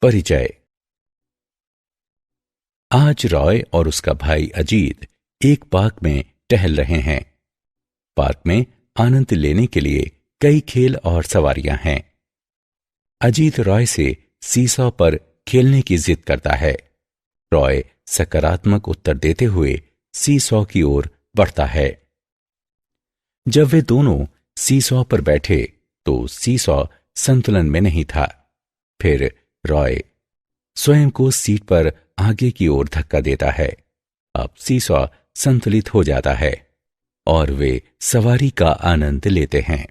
परिचय। आज रॉय और उसका भाई अजीत एक पार्क में टहल रहे हैं। पार्क में आनंद लेने के लिए कई खेल और सवारियां हैं। अजीत रॉय से सीसॉ पर खेलने की जिद करता है। रॉय सकारात्मक उत्तर देते हुए सीसॉ की ओर बढ़ता है। जब वे दोनों सीसॉ पर बैठे तो सीसॉ संतुलन में नहीं था। फिर रॉय स्वयं को सीट पर आगे की ओर धक्का देता है। अब सीसॉ संतुलित हो जाता है और वे सवारी का आनंद लेते हैं।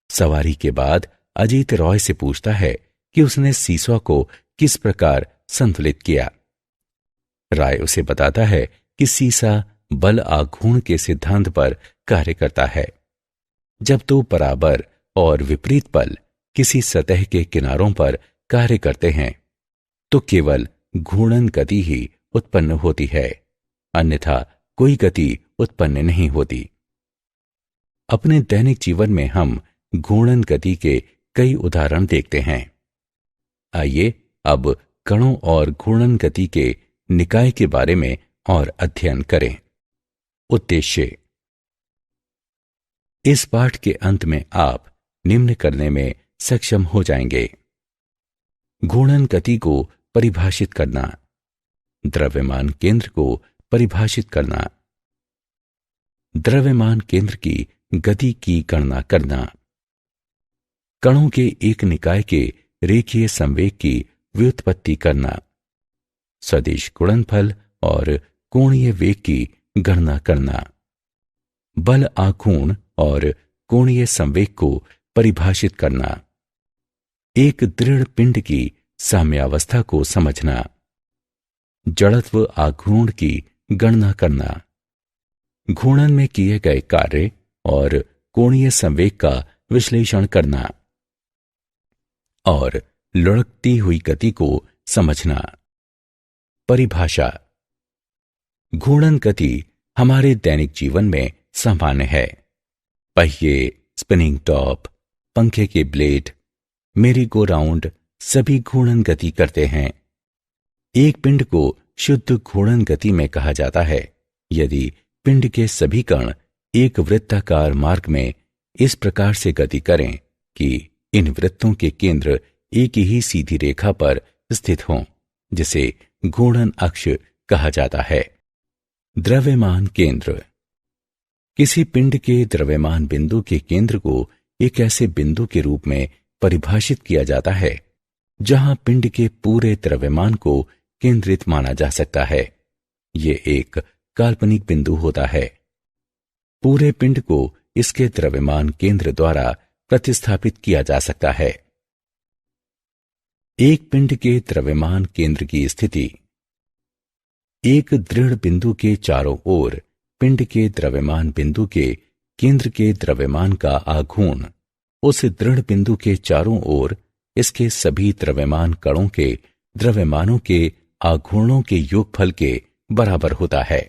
सवारी के बाद अजीत रॉय से पूछता है कि उसने सीसॉ को किस प्रकार संतुलित किया। रॉय उसे बताता है कि सीसा बल आघूर्ण के सिद्धांत पर कार्य करता है। जब दो बराबर और विपरीत बल किसी सतह के किनारों पर कार्य करते हैं तो केवल घूर्णन गति ही उत्पन्न होती है, अन्यथा कोई गति उत्पन्न नहीं होती। अपने दैनिक जीवन में हम घूर्णन गति के कई उदाहरण देखते हैं। आइए अब कणों और घूर्णन गति के निकाय के बारे में और अध्ययन करें। उद्देश्य। इस पाठ के अंत में आप निम्न करने में सक्षम हो जाएंगे। घूर्णन गति को परिभाषित करना, द्रव्यमान केंद्र को परिभाषित करना, द्रव्यमान केंद्र की गति की गणना करना, कणों के एक निकाय के रेखीय संवेग की व्युत्पत्ति करना, सदिश गुणनफल और कोणीय वेग की गणना करना, बल आघूर्ण और कोणीय संवेग को परिभाषित करना, एक दृढ़ पिंड की साम्यावस्था को समझना, जड़त्व आघूर्ण की गणना करना, घूर्णन में किए गए कार्य और कोणीय संवेग का विश्लेषण करना और लुढ़कती हुई गति को समझना। परिभाषा। घूर्णन गति हमारे दैनिक जीवन में सामान्य है। पहिए, स्पिनिंग टॉप, पंखे के ब्लेड, मेरी गो राउंड सभी घूर्णन गति करते हैं। एक पिंड को शुद्ध घूर्णन गति में कहा जाता है यदि पिंड के सभी कण एक वृत्ताकार मार्ग में इस प्रकार से गति करें कि इन वृत्तों के केंद्र एक ही सीधी रेखा पर स्थित हों, जिसे घूर्णन अक्ष कहा जाता है। द्रव्यमान केंद्र। किसी पिंड के द्रव्यमान बिंदु के केंद्र को एक ऐसे बिंदु के रूप में परिभाषित किया जाता है जहां पिंड के पूरे द्रव्यमान को केंद्रित माना जा सकता है। यह एक काल्पनिक बिंदु होता है। पूरे पिंड को इसके द्रव्यमान केंद्र द्वारा प्रतिस्थापित किया जा सकता है। एक पिंड के द्रव्यमान केंद्र की स्थिति। एक दृढ़ बिंदु के चारों ओर पिंड के द्रव्यमान बिंदु के केंद्र के द्रव्यमान का आघूर्ण उस दृढ़ बिंदु के चारों ओर इसके सभी द्रव्यमान कणों के द्रव्यमानों के आघूर्णों के योगफल के बराबर होता है।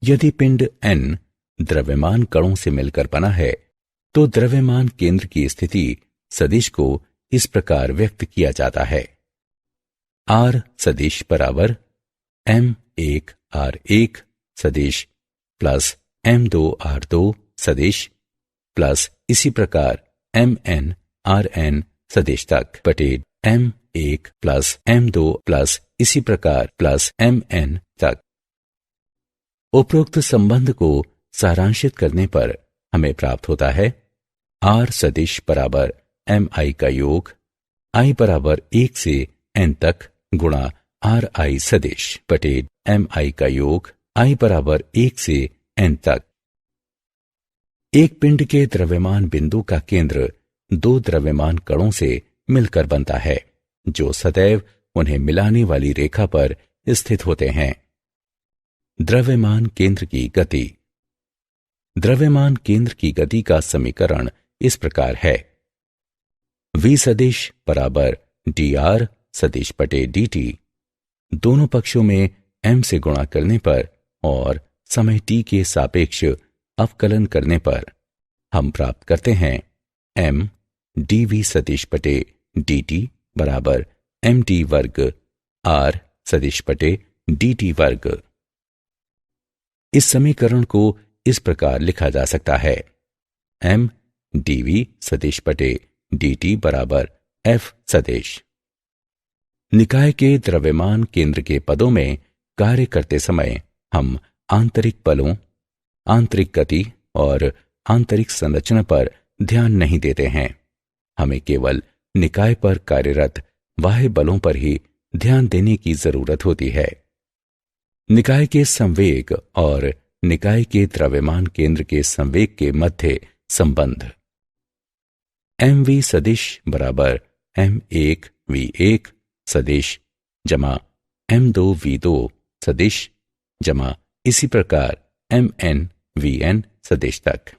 यदि पिंड n द्रव्यमान कणों से मिलकर बना है तो द्रव्यमान केंद्र की स्थिति सदिश को इस प्रकार व्यक्त किया जाता है। r सदिश बराबर m1 r1 सदिश प्लस m2 r2 सदिश प्लस इसी प्रकार mn rn सदिश तक बटे m1 प्लस m2 प्लस इसी प्रकार प्लस mn तक। उपरोक्त संबंध को सारांशित करने पर हमें प्राप्त होता है r सदिश बराबर mi का योग i बराबर 1 से n तक गुणा ri सदिश बटे mi का योग i बराबर 1 से n तक। एक पिंड के द्रव्यमान बिंदु का केंद्र दो द्रव्यमान कणों से मिलकर बनता है जो सदैव उन्हें मिलाने वाली रेखा पर स्थित होते हैं। द्रव्यमान केंद्र की गति। द्रव्यमान केंद्र की गति का समीकरण इस प्रकार है। v सदिश बराबर dr सदिश बटे dt, दोनों पक्षों में m से गुणा करने पर और समय t के सापेक्ष अवकलन करने पर हम प्राप्त करते हैं m dv सदिश बटे dt बराबर mt वर्ग r सदिश बटे dt वर्ग। इस समीकरण को इस प्रकार लिखा जा सकता है, m dv सदिश बटे dt बराबर f सदिश। निकाय के द्रव्यमान केंद्र के पदों में कार्य करते समय हम आंतरिक बलों, आंतरिक गति और आंतरिक संरचना पर ध्यान नहीं देते हैं। हमें केवल निकाय पर कार्यरत बाह्य बलों पर ही ध्यान देने की जरूरत होती है। निकाय के संवेग और निकाय के द्रव्यमान केंद्र के संवेग के मध्य संबंध mv सदिश बराबर m1 v1 सदिश जमा m2 v2 सदिश जमा इसी प्रकार mn vn सदिश तक।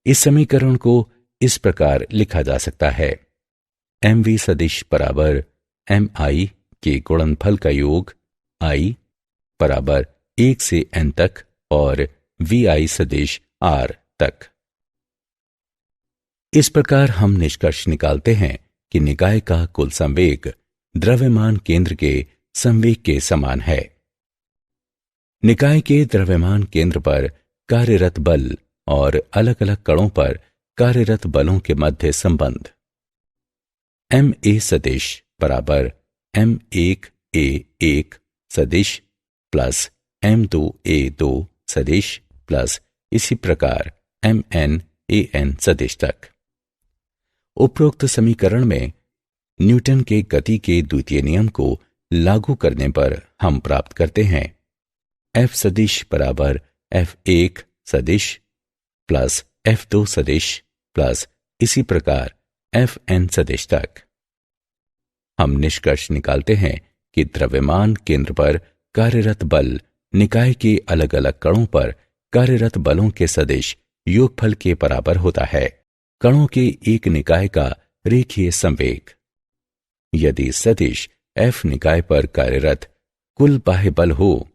इस समीकरण को इस प्रकार लिखा जा सकता है, mv सदिश बराबर mi के गुणनफल का योग i बराबर 1 से n तक और vi सदिश r तक। इस प्रकार हम निष्कर्ष निकालते हैं कि निकाय का कुल संवेग द्रव्यमान केंद्र के संवेग के समान है। निकाय के द्रव्यमान केंद्र पर कार्यरत बल और अलग अलग कणों पर कार्यरत बलों के मध्य संबंध ma सदिश बराबर m1a1 सदिश प्लस m2a2 सदिश प्लस इसी प्रकार mnan सदिश तक। उपरोक्त समीकरण में न्यूटन के गति के द्वितीय नियम को लागू करने पर हम प्राप्त करते हैं F सदिश बराबर F1 सदिश प्लस F2 सदिश प्लस इसी प्रकार Fn सदिश तक। हम निष्कर्ष निकालते हैं कि द्रव्यमान केंद्र पर कार्यरत बल निकाय के अलग अलग कणों पर कार्यरत बलों के सदिश योगफल के बराबर होता है। कणों के एक निकाय का रेखीय संवेग। यदि सदिश F निकाय पर कार्यरत कुल बाह्य बल हो,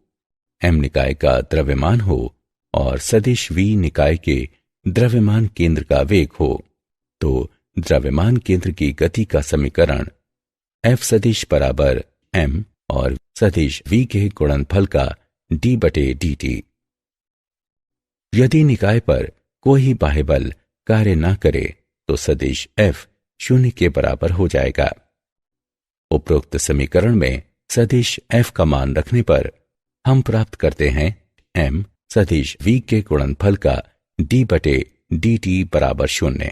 M निकाय का द्रव्यमान हो और सदिश V निकाय के द्रव्यमान केंद्र का वेग हो, तो द्रव्यमान केंद्र की गति का समीकरण F सदिश बराबर M और सदिश V के गुणनफल का d बटे dt। यदि निकाय पर कोई बाह्य बल कार्य न करे तो सदिश F शून्य के बराबर हो जाएगा। उपरोक्त समीकरण में सदिश F का मान रखने पर हम प्राप्त करते हैं M सदिश V के गुणनफल का d बटे dt बराबर 0।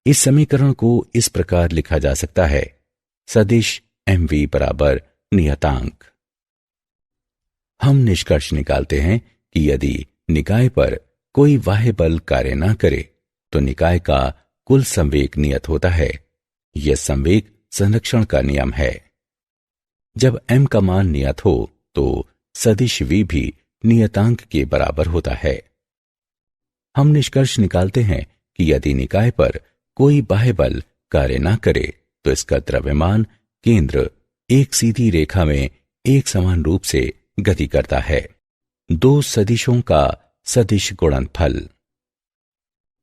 इस समीकरण को इस प्रकार लिखा जा सकता है, सदिश mv बराबर नियतांक। हम निष्कर्ष निकालते हैं कि यदि निकाय पर कोई बाह्य बल कार्य न करे तो निकाय का कुल संवेग नियत होता है। यह संवेग संरक्षण का नियम है। जब m का मान नियत हो तो सदिश v भी नियतांक के बराबर होता है। हम निष्कर्ष निकालते हैं कि यदि निकाय पर कोई बाह्य बल कार्य न करे तो इसका द्रव्यमान केंद्र एक सीधी रेखा में एक समान रूप से गति करता है। दो सदिशों का सदिश गुणनफल।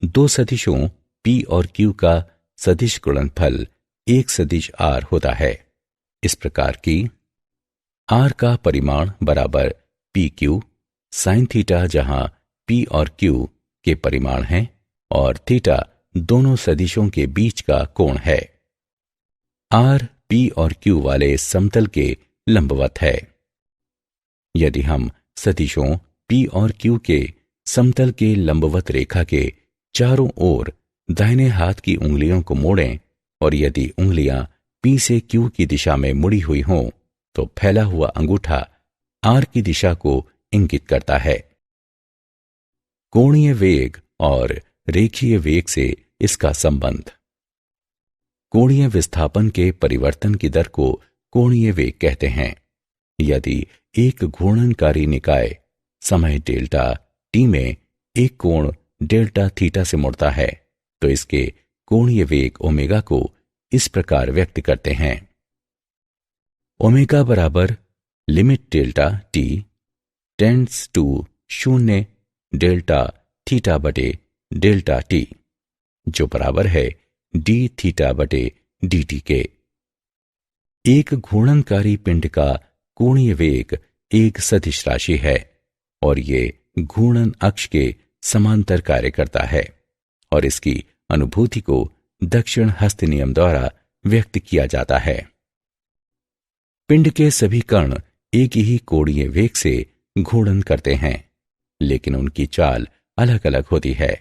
दो सदिशों p और q का सदिश गुणनफल एक सदिश r होता है। इस प्रकार की r का परिमाण बराबर pq sin थीटा, जहां p और q के परिमाण हैं और थीटा दोनों सदिशों के बीच का कोण है। r p और q वाले समतल के लंबवत है। यदि हम सदिशों p और q के समतल के लंबवत रेखा के चारों ओर दाहिने हाथ की उंगलियों को मोड़ें और यदि उंगलियां p से q की दिशा में मुड़ी हुई हों तो फैला हुआ अंगूठा r की दिशा को इंगित करता है। कोणीय वेग और रेखीय वेग से इसका संबंध। कोणीय विस्थापन के परिवर्तन की दर को कोणीय वेग कहते हैं। यदि एक घूर्णनकारी निकाय समय डेल्टा t में एक कोण डेल्टा थीटा से मुड़ता है तो इसके कोणीय वेग ओमेगा को इस प्रकार व्यक्त करते हैं, ओमेगा बराबर limit delta t tends to 0 delta theta बटे डेल्टा t, जो बराबर है d थीटा बटे dt के। एक घूर्णनकारी पिंड का कोणीय वेग एक सदिश राशि है और ये घूर्णन अक्ष के समांतर कार्य करता है और इसकी अनुभूति को दक्षिण हस्त नियम द्वारा व्यक्त किया जाता है। पिंड के सभी कण एक ही कोणीय वेग से घूर्णन करते हैं, लेकिन उनकी चाल अलग अलग होती है।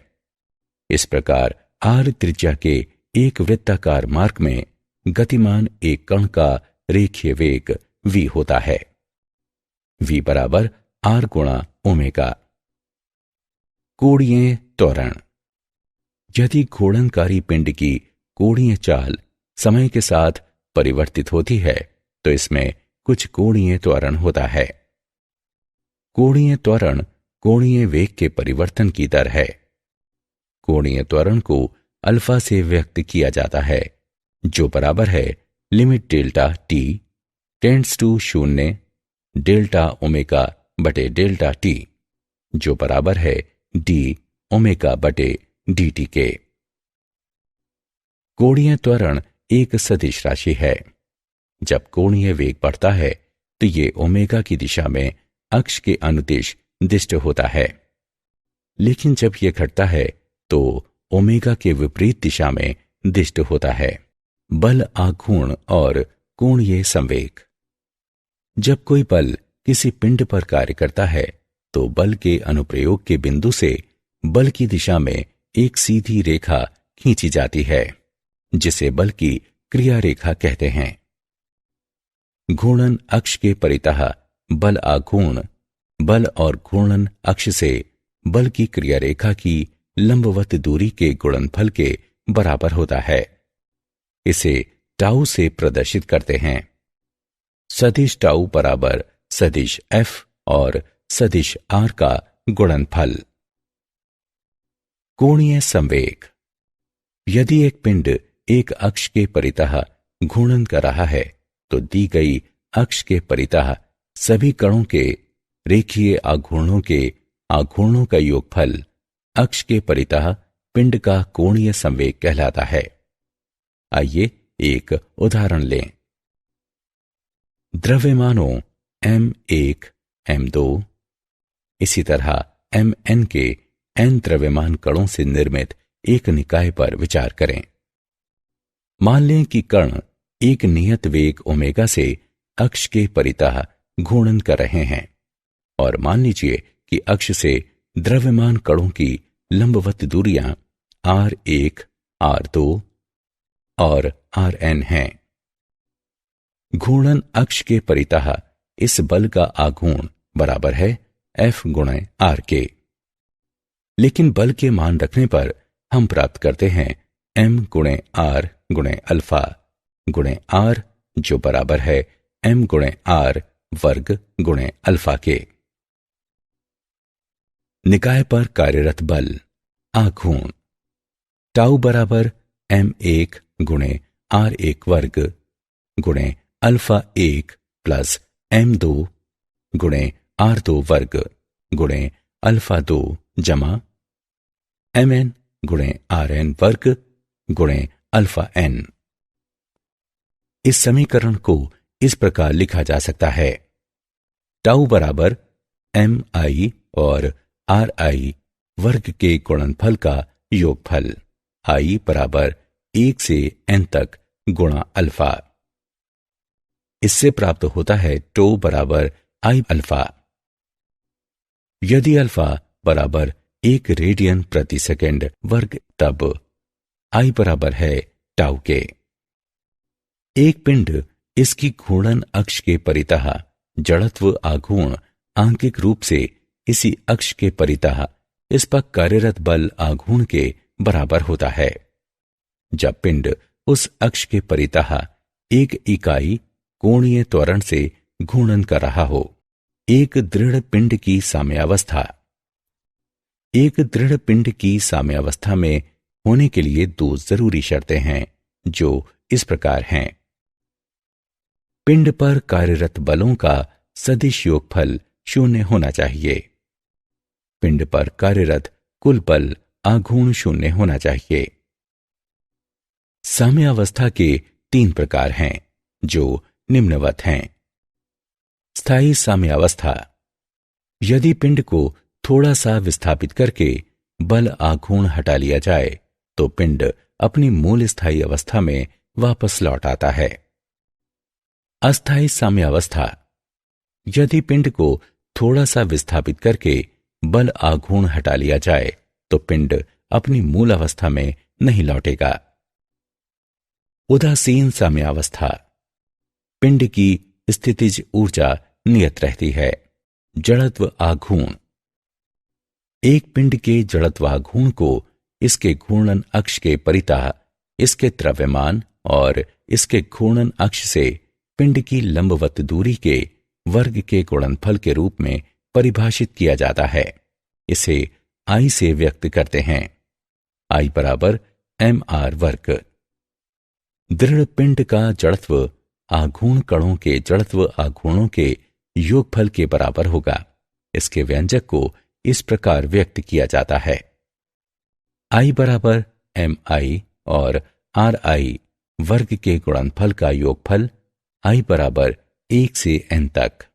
इस प्रकार r त्रिज्या के एक वृत्ताकार मार्ग में गतिमान एक कण का रेखीय वेग v होता है। v बराबर r गुणा ओमेगा। कोणीय त्वरण। यदि घूर्णनकारी पिंड की कोणीय चाल समय के साथ परिवर्तित होती है तो इसमें कुछ कोणीय त्वरण होता है। कोणीय त्वरण कोणीय वेग के परिवर्तन की दर है। कोणीय त्वरण को अल्फा से व्यक्त किया जाता है, जो बराबर है limit delta t tends to 0 delta omega बटे डेल्टा t, जो बराबर है d ओमेगा बटे dt के। कोणीय त्वरण एक सदिश राशि है। जब कोणीय वेग बढ़ता है तो ये ओमेगा की दिशा में अक्ष के अनुदिश दिष्ट होता है, लेकिन जब यह घटता है तो ओमेगा के विपरीत दिशा में दिष्ट होता है। बल आघूर्ण और कोणीय संवेग। जब कोई बल किसी पिंड पर कार्य करता है तो बल के अनुप्रयोग के बिंदु से बल की दिशा में एक सीधी रेखा खींची जाती है, जिसे बल की क्रिया रेखा कहते हैं। घूर्णन अक्ष के परितः बल आघूर्ण बल और घूर्णन अक्ष से बल की क्रिया रेखा की लंबवत दूरी के गुणनफल के बराबर होता है। इसे टाउ से प्रदर्शित करते हैं। सदिश टाउ बराबर सदिश f और सदिश r का गुणनफल। कोणीय संवेग। यदि एक पिंड एक अक्ष के परितः घूर्णन कर रहा है तो दी गई अक्ष के परितः सभी कणों के रेखीय आघूर्णों का योगफल अक्ष के परितः पिंड का कोणीय संवेग कहलाता है। आइए एक उदाहरण लें। द्रव्यमानों m1 m2 इसी तरह mn के n द्रव्यमान कणों से निर्मित एक निकाय पर विचार करें। मान लें कि कण एक नियत वेग ओमेगा से अक्ष के परितः घूर्णन कर रहे हैं और मान लीजिए कि अक्ष से द्रव्यमान कणों की लंबवत दूरियां r1 r2 और rn हैं। घूर्णन अक्ष के परितः इस बल का आघूर्ण बराबर है F गुणे r के, लेकिन बल के मान रखने पर हम प्राप्त करते हैं m गुणे r गुणे अल्फा गुणे r, जो बराबर है m गुणे r वर्ग गुणे अल्फा के। निकाय पर कार्यरत बल आघूर्ण टाउ बराबर m1 गुणे r1 वर्ग गुणे अल्फा 1 प्लस m2 गुणे r2 वर्ग गुणे अल्फा 2 जमा mn गुणे rn वर्ग गुणे अल्फा n। इस समीकरण को इस प्रकार लिखा जा सकता है। टाउ बराबर mi और ri वर्ग के गुणनफल का योगफल i बराबर 1 से n तक गुणा अल्फा। इससे प्राप्त होता है टो बराबर i अल्फा। यदि अल्फा बराबर 1 रेडियन प्रति सेकंड वर्ग तब i बराबर है टाउ के। एक पिंड इसकी घूर्णन अक्ष के परितः जड़त्व आघूर्ण आंकिक रूप से इसी अक्ष के परितः इस पर कार्यरत बल आघूर्ण के बराबर होता है। जब पिंड उस अक्ष के परितः एक इकाई कोणीय त्वरण से घूर्णन कर रहा हो। एक दृढ़ पिंड की साम्यावस्था। एक दृढ़ पिंड की साम्यावस्था में होने के लिए दो जरूरी शर्तें हैं, जो इस प्रकार हैं। पिंड पर कार्यरत बलों का सदिश योगफल 0 होना चाहिए। पिंड पर कार्यरत कुल बल आघूर्ण 0 होना चाहिए। साम्यावस्था के 3 प्रकार हैं जो निम्नवत हैं। स्थायी साम्यावस्था। यदि पिंड को थोड़ा सा विस्थापित करके बल आघूर्ण हटा लिया जाए तो पिंड अपनी मूल स्थायी अवस्था में वापस लौट आता है। अस्थायी साम्यावस्था। यदि पिंड को थोड़ा सा विस्थापित करके बल आघूर्ण हटा लिया जाए तो पिंड अपनी मूल अवस्था में नहीं लौटेगा। उदासीन साम्यावस्था। पिंड की स्थितिज ऊर्जा नियत रहती है। जड़त्व आघूर्ण। एक पिंड के जड़त्व आघूर्ण को इसके घूर्णन अक्ष के परितः, इसके द्रव्यमान और इसके घूर्णन अक्ष से पिंड की लंबवत दूरी के वर्ग के गुणनफल के रूप में परिभाषित किया जाता है। इसे I से व्यक्त करते हैं। I बराबर mr वर्ग। दृढ़ पिंड का जड़त्व आघूर्ण कणों के जड़त्व आघूर्णों के योगफल के बराबर होगा। इसके व्यंजक को इस प्रकार व्यक्त किया जाता है। I बराबर mi और ri वर्ग के गुणनफल का योगफल I बराबर 1 से n तक।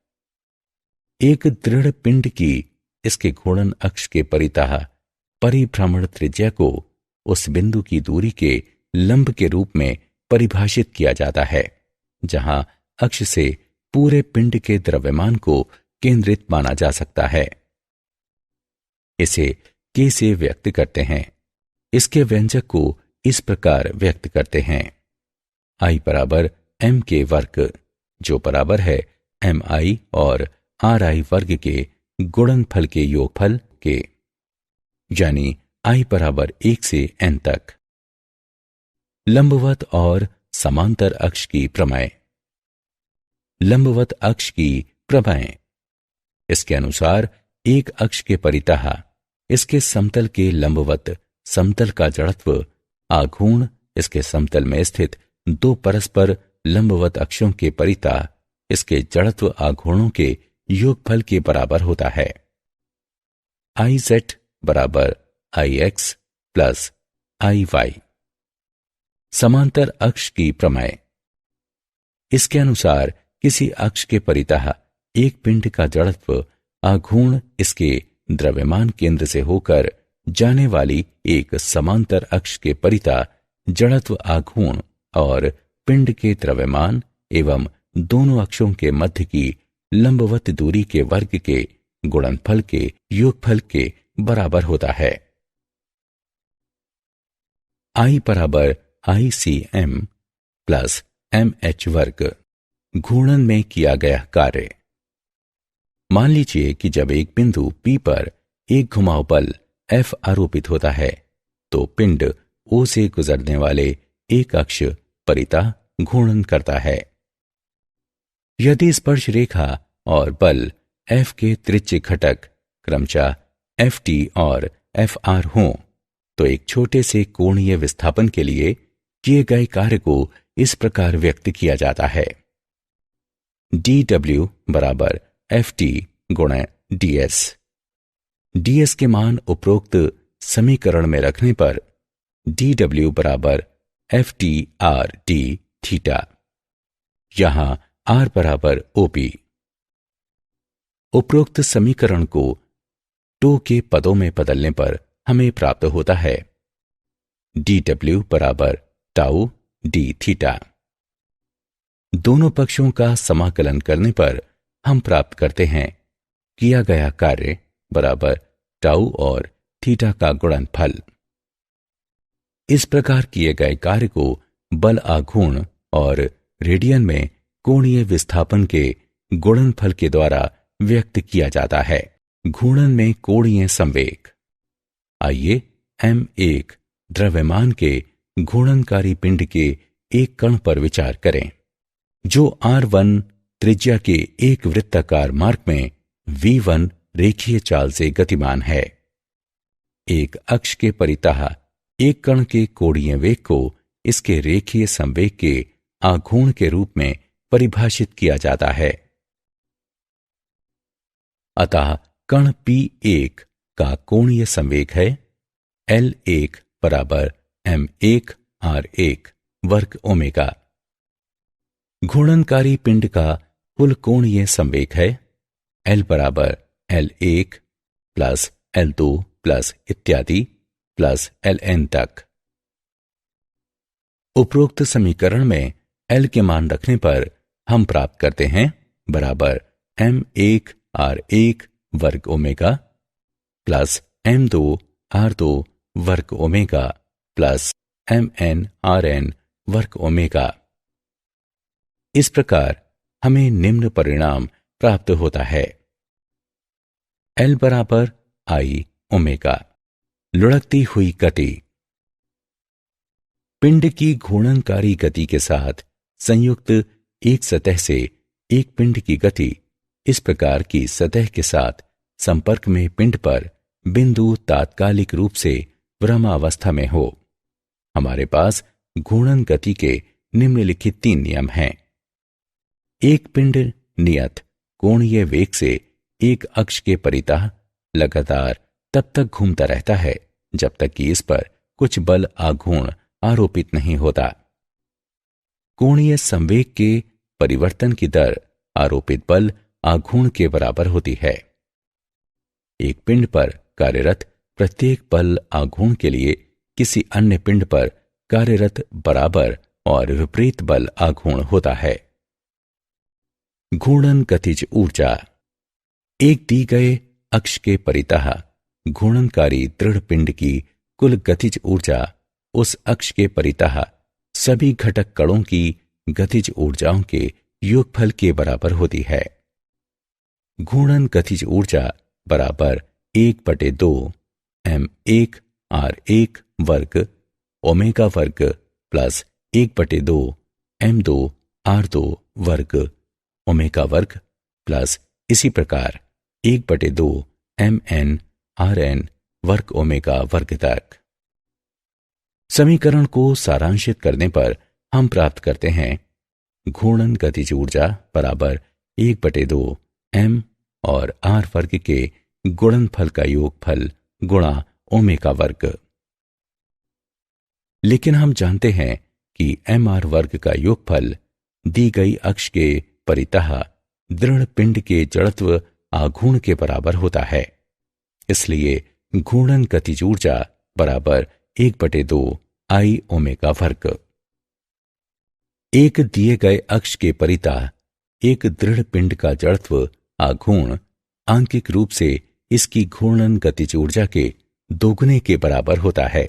एक दृढ़ पिंड की इसके घूर्णन अक्ष के परितः परिभ्रमण त्रिज्या को उस बिंदु की दूरी के लंब के रूप में परिभाषित किया जाता है जहां अक्ष से पूरे पिंड के द्रव्यमान को केंद्रित माना जा सकता है। इसे k से व्यक्त करते हैं। इसके व्यंजक को इस प्रकार व्यक्त करते हैं। I बराबर m के वर्ग जो बराबर है mi और ri वर्ग के गुणनफल के योगफल के, यानी I बराबर 1 से n तक। लंबवत और समांतर अक्ष की प्रमेय। लंबवत अक्ष की प्रमेय। इसके अनुसार एक अक्ष के परितः इसके समतल के लंबवत समतल का जड़त्व आघूर्ण इसके समतल में स्थित दो परस्पर लंबवत अक्षों के परितः इसके जड़त्व आघूर्णों के योगफल के बराबर होता है। Iz बराबर Ix प्लस Iy। समांतर अक्ष की प्रमेय। इसके अनुसार किसी अक्ष के परितः एक पिंड का जड़त्व आघूर्ण इसके द्रव्यमान केंद्र से होकर जाने वाली एक समांतर अक्ष के परितः जड़त्व आघूर्ण और पिंड के द्रव्यमान एवं दोनों अक्षों के मध्य की लंबवत दूरी के वर्ग के गुणनफल के योगफल के बराबर होता है। I बराबर ICM प्लस MH वर्ग। घूर्णन में किया गया कार्य। मान लीजिए कि जब एक बिंदु P पर एक घुमाव बल F आरोपित होता है तो पिंड O से गुजरने वाले एक अक्ष परितः घूर्णन करता है। यदि स्पर्श रेखा और बल F के त्रिज्य घटक क्रमशः Ft और Fr हों तो एक छोटे से कोणीय विस्थापन के लिए किए गए कार्य को इस प्रकार व्यक्त किया जाता है। dw बराबर Ft गुणा ds। ds के मान उपरोक्त समीकरण में रखने पर dw बराबर Ft/d थीटा, यहां r बराबर OP। उपरोक्त समीकरण को टो के पदों में बदलने पर हमें प्राप्त होता है dw बराबर टाउ d थीटा। दोनों पक्षों का समाकलन करने पर हम प्राप्त करते हैं किया गया कार्य बराबर टाउ और थीटा का गुणनफल। इस प्रकार किए गए कार्य को बल आघूर्ण और रेडियन में कोणीय विस्थापन के गुणनफल के द्वारा व्यक्त किया जाता है। घूर्णन में कोणीय संवेग। आइए m1 द्रव्यमान के घूर्णनकारी पिंड के एक कण पर विचार करें जो r1 त्रिज्या के एक वृत्ताकार मार्ग में v1 रेखीय चाल से गतिमान है। एक अक्ष के परितः एक कण के कोणीय वेग को इसके रेखीय संवेग के आघूर्ण के रूप में परिभाषित किया जाता है। अतः कण P1 का कोणीय संवेग है L1 बराबर m1 r1 वर्ग ओमेगा। घूर्णनकारी पिंड का कुल कोणीय संवेग है L बराबर L1 प्लस L2 प्लस इत्यादि प्लस Ln तक। उपरोक्त समीकरण में L के मान रखने पर हम प्राप्त करते हैं बराबर M1 R1 वर्ग ओमेगा प्लस M2 R2 वर्ग ओमेगा प्लस Mn Rn वर्ग ओमेगा। इस प्रकार हमें निम्न परिणाम प्राप्त होता है। L बराबर I ओमेगा। लुढ़कती हुई गति। पिंड की घूर्णनकारी गति के साथ संयुक्त एक सतह से एक पिंड की गति इस प्रकार की सतह के साथ संपर्क में पिंड पर बिंदु तात्कालिक रूप से विरामावस्था में हो। हमारे पास घूर्णन गति के निम्नलिखित 3 नियम हैं। एक पिंड नियत कोणीय वेग से एक अक्ष के परितः लगातार तब तक घूमता रहता है जब तक कि इस पर कुछ बल आघूर्ण आरोपित नहीं होता। कोणीय संवेग के परिवर्तन की दर आरोपित बल आघूर्ण के बराबर होती है। एक पिंड पर कार्यरत प्रत्येक बल आघूर्ण के लिए किसी अन्य पिंड पर कार्यरत बराबर और विपरीत बल आघूर्ण होता है। घूर्णन गतिज ऊर्जा। एक दी गए अक्ष के परितः घूर्णनकारी दृढ़ पिंड की कुल गतिज ऊर्जा उस अक्ष के परितः सभी घटक कणों की गतिज ऊर्जाओं के योगफल के बराबर होती है। घूर्णन गतिज ऊर्जा बराबर 1/2 M1 R1 वर्ग ओमेगा वर्ग प्लस 1/2 M2 R2 वर्ग ओमेगा वर्ग प्लस इसी प्रकार 1/2 Mn Rn वर्ग ओमेगा वर्ग तक। समीकरण को सारांशित करने पर हम प्राप्त करते हैं घूर्णन गतिज ऊर्जा बराबर 1/2 M और R वर्ग के गुणनफल का योगफल गुणा ओमेगा वर्ग। लेकिन हम जानते हैं कि mr वर्ग का योगफल दी गई अक्ष के परितः दृढ़ पिंड के जड़त्व आघूर्ण के बराबर होता है। इसलिए घूर्णन गतिज ऊर्जा बराबर 1/2 I ओमेगा वर्ग। एक दिए गए अक्ष के परितः एक दृढ़ पिंड का जड़त्व आघूर्ण आंकिक रूप से इसकी घूर्णन गतिज ऊर्जा के दोगुने के बराबर होता है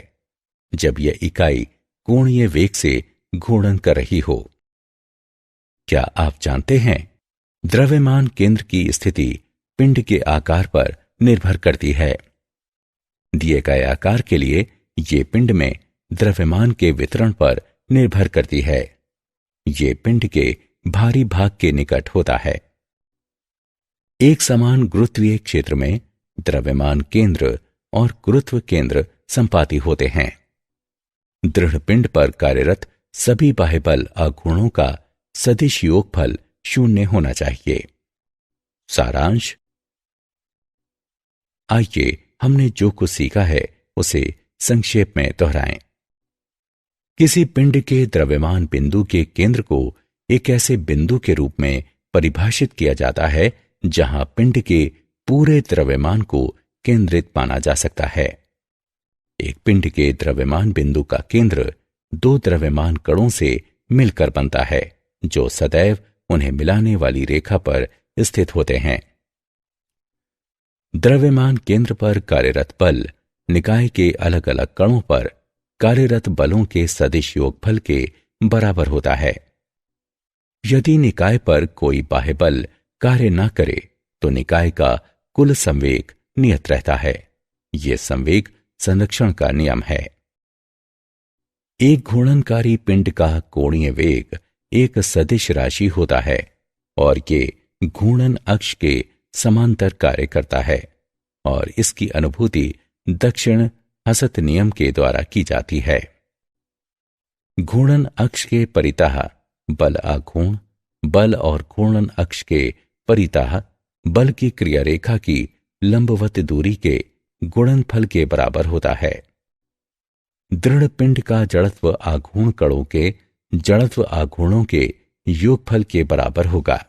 जब यह इकाई कोणीय वेग से घूर्णन कर रही हो। क्या आप जानते हैं द्रव्यमान केंद्र की स्थिति पिंड के आकार पर निर्भर करती है। दिए गए आकार के लिए ये पिंड में द्रव्यमान के वितरण पर निर्भर करती है। ये पिंड के भारी भाग के निकट होता है। एक समान गुरुत्वीय क्षेत्र में द्रव्यमान केंद्र और गुरुत्व केंद्र संपाती होते हैं। दृढ़ पिंड पर कार्यरत सभी बाह्य बल आघूर्णों का सदिश योगफल 0 होना चाहिए। सारांश। आइए हमने जो कुछ सीखा है उसे संक्षेप में दोहराएं। किसी पिंड के द्रव्यमान बिंदु के केंद्र को एक ऐसे बिंदु के रूप में परिभाषित किया जाता है जहां पिंड के पूरे द्रव्यमान को केंद्रित माना जा सकता है। एक पिंड के द्रव्यमान बिंदु का केंद्र 2 द्रव्यमान कणों से मिलकर बनता है जो सदैव उन्हें मिलाने वाली रेखा पर स्थित होते हैं। द्रव्यमान केंद्र पर कार्यरत बल निकाय के अलग अलग कणों पर कार्यरत बलों के सदिश योगफल के बराबर होता है। यदि निकाय पर कोई बाह्य बल कार्य न करे तो निकाय का कुल संवेग नियत रहता है। यह संवेग संरक्षण का नियम है। एक घूर्णनकारी पिंड का कोणीय वेग एक सदिश राशि होता है और ये घूर्णन अक्ष के समांतर कार्य करता है और इसकी अनुभूति दक्षिण हसत नियम के द्वारा की जाती है। घूर्णन अक्ष के परितः बल आघूर्ण बल और घूर्णन अक्ष के परितः बल की क्रिया रेखा की लंबवत दूरी के गुणनफल के बराबर होता है। दृढ़ पिंड का जड़त्व आघूर्ण कणों के जड़त्व आघूर्णों के योगफल के बराबर होगा।